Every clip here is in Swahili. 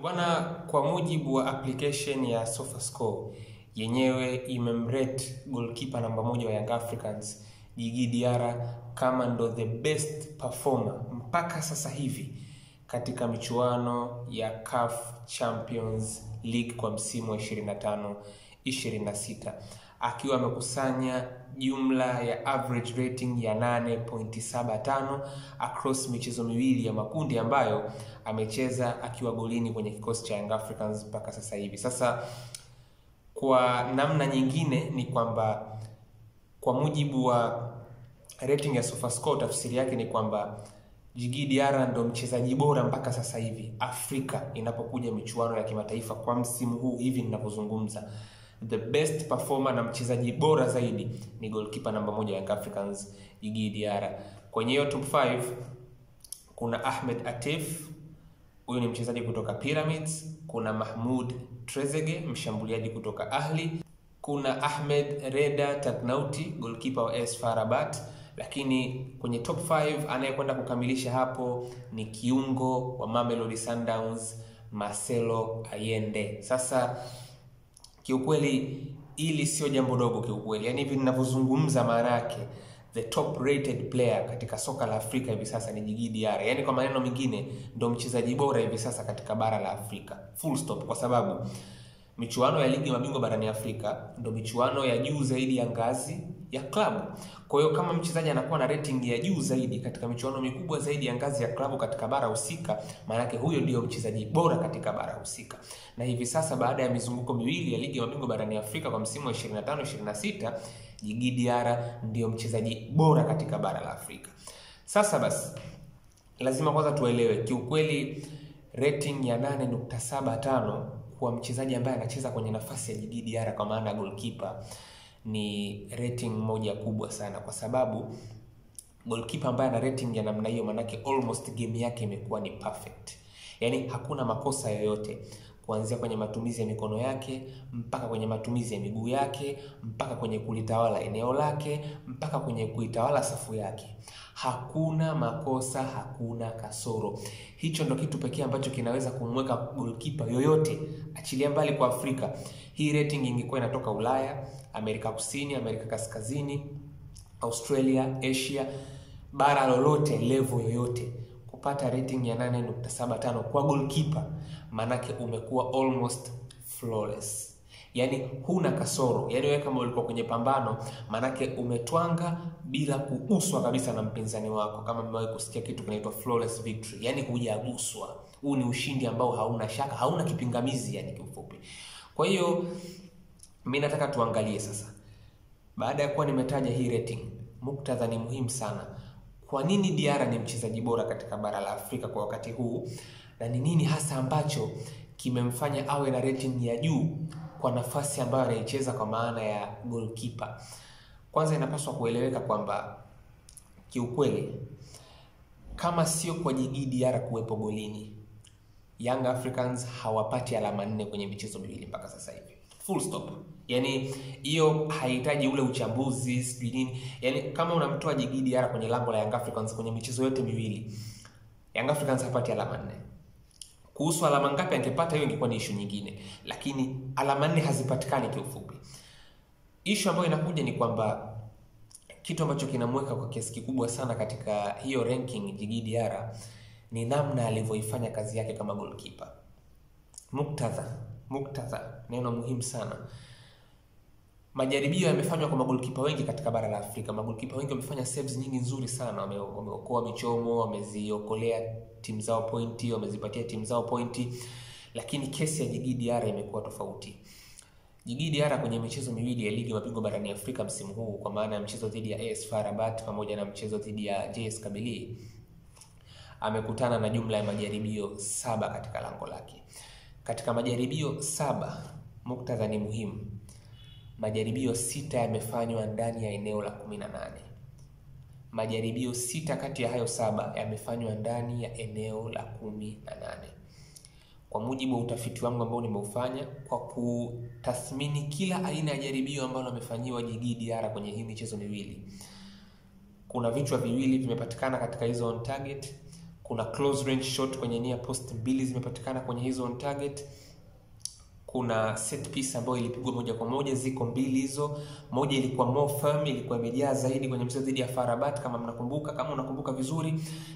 Bwana, kwa mujibu wa application ya SofaScore yenyewe imemrate goalkeeper namba 1 wa Young Africans Djigui Diarra kama ndo the best performer mpaka sasa hivi katika michuano ya CAF Champions League kwa msimu wa 25-26, akiwa amekusanya jumla ya average rating ya 8.75 across michezo miwili ya makundi ambayo amecheza akiwa golini kwenye kikosi cha Young Africans mpaka sasa hivi. Sasa kwa namna nyingine ni kwamba kwa mujibu wa rating ya SofaScore, tafsiri yake ni kwamba Djigui Diarra ndo mchezaji bora mpaka sasa hivi Afrika inapokuja michuano ya kimataifa kwa msimu huu hivi ninapozungumza. The best performer na mchezaji bora zaidi ni goalkeeper namba 1 ya Young Africans Djigui Diarra. Kwenye hiyo top 5 kuna Ahmed Atif, huyu ni mchezaji kutoka Pyramids, kuna Mahmoud Trezeguet, mshambuliaji kutoka Ahli, kuna Ahmed Reda Taknouti, goalkeeper wa AS FAR Rabat, lakini kwenye top 5 anayekwenda kukamilisha hapo ni kiungo wa Mamelodi Sundowns Marcelo Allende. Sasa kiukweli ili sio jambo dogo kiukweli. Yaani hivi ninavyozungumza maana yake the top rated player katika soka la Afrika hivi sasa ni Djigui Diarra. Yaani kwa maneno mengine ndo mchezaji bora hivi sasa katika bara la Afrika. Full stop, kwa sababu michuano ya ligi ya mabingwa barani Afrika ndo michuano ya juu zaidi ya ngazi ya klabu. Kwa hiyo kama mchezaji anakuwa na rating ya juu zaidi katika michuano mikubwa zaidi ya ngazi ya klabu katika bara husika, maana yake huyo ndio mchezaji bora katika bara husika. Na hivi sasa baada ya mizunguko miwili ya ligi ya mabingwa barani Afrika kwa msimu wa 25-26, Djigui Diarra ndio mchezaji bora katika bara la Afrika. Sasa basi lazima kwanza tuelewe kiukweli rating ya 8.75 kwa mchezaji ambaye anacheza kwenye nafasi ya Djigui Diarra kwa maana goalkeeper ni rating moja kubwa sana, kwa sababu goalkeeper ambaye ana rating ya namna hiyo manake almost game yake imekuwa ni perfect. Yaani hakuna makosa yoyote kuanzia kwenye matumizi ya mikono yake mpaka kwenye matumizi ya miguu yake mpaka kwenye kulitawala eneo lake mpaka kwenye kuitawala safu yake. Hakuna makosa, hakuna kasoro. Hicho ndo kitu pekee ambacho kinaweza kumweka goalkeeper yoyote, achilia mbali kwa Afrika. Hii rating ingekuwa inatoka Ulaya, Amerika Kusini, Amerika Kaskazini, Australia, Asia, bara lolote, level yoyote, kupata rating ya 8.75 kwa goalkeeper manake umekuwa almost flawless. Yaani huna kasoro. Yaani wewe kama ulikuwa kwenye pambano manake umetwanga bila kuguswa kabisa na mpinzani wako. Kama mmewahi kusikia kitu kinaitwa flawless victory, yaani hujaguswa. Huu ni ushindi ambao hauna shaka, hauna kipingamizi yani kiufupi. Kwa hiyo mimi nataka tuangalie sasa, baada ya kuwa nimetaja hii rating, muktadha ni muhimu sana. Kwa nini Diarra ni mchezaji bora katika bara la Afrika kwa wakati huu, na ni nini hasa ambacho kimemfanya awe na rating ya juu kwa nafasi ambayo anaicheza kwa maana ya goalkeeper? Kwanza inapaswa kueleweka kwamba kiukweli kama sio kwa Djigui Diarra kuwepo golini, Young Africans hawapati alama 4 kwenye michezo miwili mpaka sasa hivi. Full stop. Yaani hiyo haihitaji ule uchambuzi sijui nini. Yaani kama unamtoa Djigui Diarra kwenye lango la Young Africans kwenye michezo yote miwili, Young Africans hapati alama 4. Kuhusu alama ngapi angepata hiyo ingekuwa ni issue nyingine, lakini alama 4 hazipatikani kiufupi. Issue ambayo inakuja ni kwamba kitu ambacho kinamweka kwa kiasi kikubwa sana katika hiyo ranking Djigui Diarra ni namna alivyoifanya kazi yake kama goalkeeper. Muktadha, neno muhimu sana. Majaribio yamefanywa kwa magolikipa wengi katika bara la Afrika. Magolikipa wengi wamefanya saves nyingi nzuri sana, wameokoa michomo, wameziokolea timu zao pointi, wamezipatia timu zao pointi, lakini kesi ya Djigui Diarra imekuwa tofauti. Djigui Diarra kwenye michezo miwili ya ligi ya mabingwa barani Afrika msimu huu, kwa maana ya mchezo dhidi ya AS FAR Rabat pamoja na mchezo dhidi ya JS Kabylie, amekutana na jumla ya majaribio 7 katika lango lake. Katika majaribio 7, muktadha ni muhimu, majaribio 6 yamefanywa ndani ya eneo la 18. Majaribio 6 kati ya hayo 7 yamefanywa ndani ya eneo la 18. Kwa mujibu wa utafiti wangu ambao nimeufanya kwa kutathmini kila aina ya jaribio ambalo amefanyiwa Djigui Diarra kwenye hii michezo miwili, kuna vichwa viwili vimepatikana katika hizo on target, Kuna close range shot kwenye near post mbili zimepatikana kwenye hizo on target. Kuna set piece ambayo ilipigwa moja kwa moja, ziko mbili hizo. Moja ilikuwa more firm, ilikuwa imejaa zaidi kwenye mchezo dhidi ya FAR Rabat kama unakumbuka vizuri,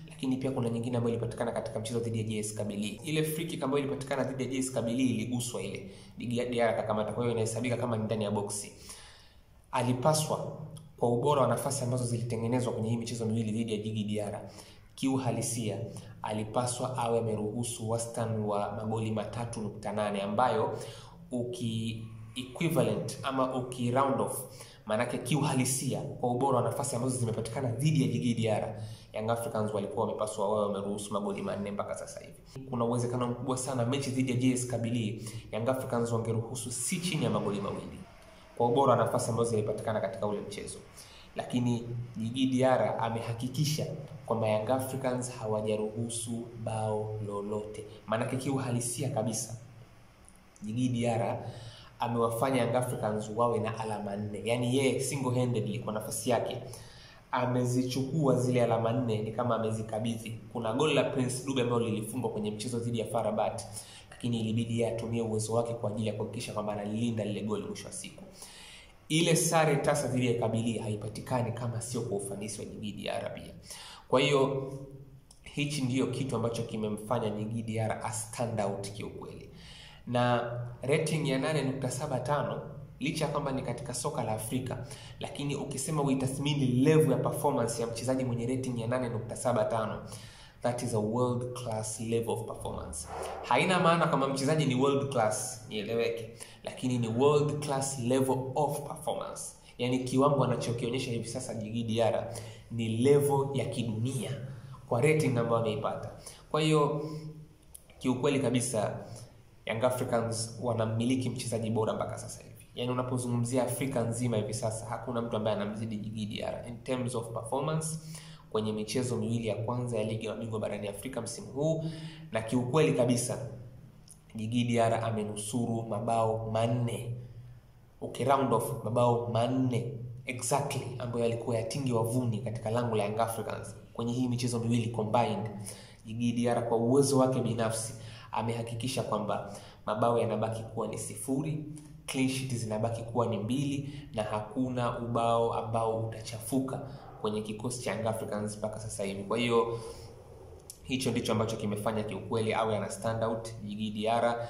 lakini pia kuna nyingine ambayo ilipatikana katika mchezo dhidi ya JS Kabylie. Ile free kick ambayo ilipatikana dhidi ya JS Kabylie iliguswa ile. Diarra akakamata, kwa hiyo inahesabika kama ni ndani ya boksi. Alipaswa kwa ubora wa nafasi ambazo zilitengenezwa kwenye hii michezo miwili dhidi ya Djigui Diarra, kiuhalisia alipaswa awe ameruhusu wastani wa magoli 3.8 ambayo equivalent ama round off, maanake kiuhalisia kwa ubora wa nafasi ambazo zimepatikana dhidi ya Djigui Diarra, Young Africans walikuwa wamepaswa wawe wameruhusu magoli 4 mpaka sasa hivi. Kuna uwezekano mkubwa sana mechi dhidi ya JS Kabylie Young Africans wangeruhusu si chini ya magoli 2 kwa ubora wa nafasi ambazo zilipatikana katika ule mchezo. Lakini Djigui Diarra amehakikisha kwamba Young Africans hawajaruhusu bao lolote. Maana kiuhalisia kabisa Djigui Diarra amewafanya Young Africans wawe na alama 4. Yaani yeye single handedly kwa nafasi yake amezichukua zile alama 4, ni kama amezikabidhi. Kuna goli la Prince Dube ambalo lilifungwa kwenye mchezo dhidi ya FAR Rabat, lakini ilibidi yeye atumie uwezo wake kwa ajili ya kuhakikisha kwamba analilinda lile goli mwisho wa siku. Ile sare tasa dhidi ya Kabylie haipatikani kama sio kwa ufanisi wa Djigui Diarra pia. Kwa hiyo hichi ndiyo kitu ambacho kimemfanya Djigui Diarra a stand out kiukweli. Na rating ya 8.75 licha kwamba ni katika soka la Afrika, lakini ukisema uitathmini level ya performance ya mchezaji mwenye rating ya 8.75, that is a world class level of performance. Haina maana kama mchezaji ni world class, nieleweke, lakini ni world class level of performance. Yani kiwango anachokionyesha hivi sasa Djigui Diarra ni level ya kidunia kwa rating ambayo ameipata. Kwa hiyo kiukweli kabisa Young Africans wanamiliki mchezaji bora mpaka sasa hivi. Yani unapozungumzia Afrika nzima hivi sasa hakuna mtu ambaye anamzidi Djigui Diarra in terms of performance kwenye michezo miwili ya kwanza ya ligi ya mabingwa barani Afrika msimu huu. Na kiukweli kabisa Djigui Diarra amenusuru mabao 4. Round off mabao 4 exactly ambayo yalikuwa yatingi wavuni katika lango la Young Africans kwenye hii michezo miwili combined. Djigui Diarra kwa uwezo wake binafsi amehakikisha kwamba mabao yanabaki kuwa ni 0, clean sheet zinabaki kuwa ni 2, na hakuna ubao ambao utachafuka kwenye kikosi cha Young Africans mpaka sasa hivi. Kwa hiyo hicho ndicho ambacho kimefanya kiukweli awe ana stand out Djigui Diarra.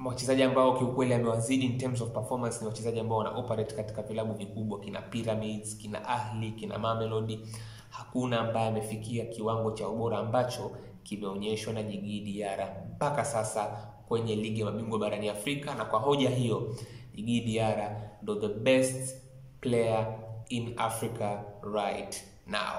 Wachezaji ambao kiukweli amewazidi in terms of performance ni wachezaji ambao wana operate katika vilabu vikubwa, kina Pyramids, kina Ahli, kina Mamelodi. Hakuna ambaye amefikia kiwango cha ubora ambacho kimeonyeshwa na Djigui Diarra mpaka sasa kwenye ligi ya mabingwa barani Afrika. Na kwa hoja hiyo Djigui Diarra ndo the best player in Africa right now.